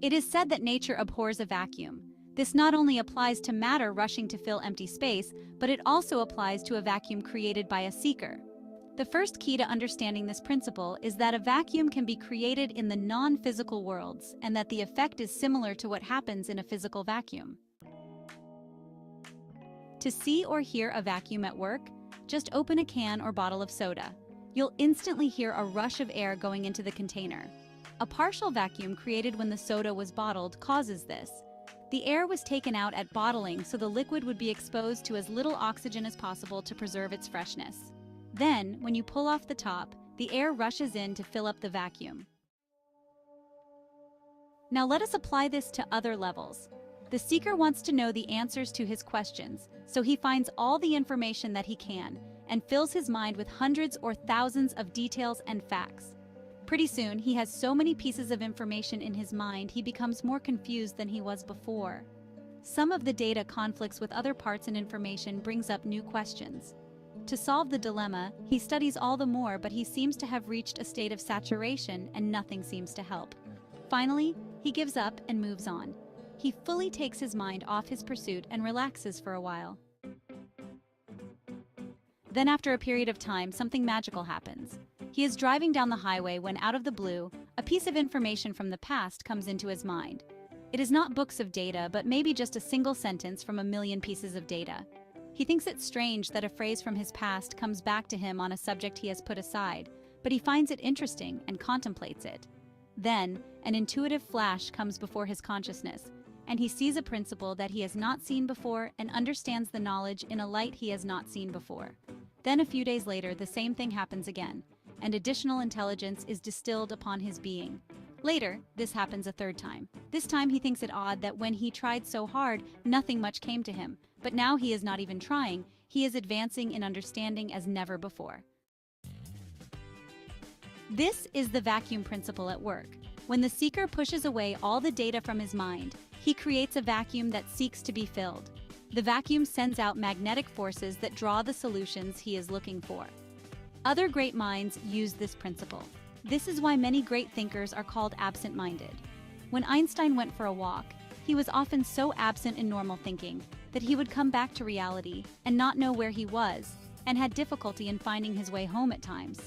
It is said that nature abhors a vacuum. This not only applies to matter rushing to fill empty space, but it also applies to a vacuum created by a seeker. The first key to understanding this principle is that a vacuum can be created in the non-physical worlds and that the effect is similar to what happens in a physical vacuum. To see or hear a vacuum at work, just open a can or bottle of soda. You'll instantly hear a rush of air going into the container. A partial vacuum created when the soda was bottled causes this. The air was taken out at bottling so the liquid would be exposed to as little oxygen as possible to preserve its freshness. Then, when you pull off the top, the air rushes in to fill up the vacuum. Now let us apply this to other levels. The seeker wants to know the answers to his questions, so he finds all the information that he can and fills his mind with hundreds or thousands of details and facts. Pretty soon, he has so many pieces of information in his mind he becomes more confused than he was before. Some of the data conflicts with other parts and information brings up new questions. To solve the dilemma, he studies all the more, but he seems to have reached a state of saturation and nothing seems to help. Finally, he gives up and moves on. He fully takes his mind off his pursuit and relaxes for a while. Then after a period of time, something magical happens. He is driving down the highway when out of the blue, a piece of information from the past comes into his mind. It is not books of data, but maybe just a single sentence from a million pieces of data. He thinks it strange that a phrase from his past comes back to him on a subject he has put aside, but he finds it interesting and contemplates it. Then, an intuitive flash comes before his consciousness, and he sees a principle that he has not seen before and understands the knowledge in a light he has not seen before. Then a few days later, the same thing happens again, and additional intelligence is distilled upon his being. Later, this happens a third time. This time he thinks it odd that when he tried so hard, nothing much came to him. But now he is not even trying, he is advancing in understanding as never before. This is the vacuum principle at work. When the seeker pushes away all the data from his mind, he creates a vacuum that seeks to be filled. The vacuum sends out magnetic forces that draw the solutions he is looking for. Other great minds use this principle. This is why many great thinkers are called absent-minded. When Einstein went for a walk, he was often so absent in normal thinking that he would come back to reality and not know where he was, and had difficulty in finding his way home at times.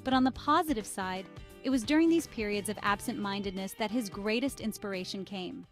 But on the positive side, it was during these periods of absent-mindedness that his greatest inspiration came.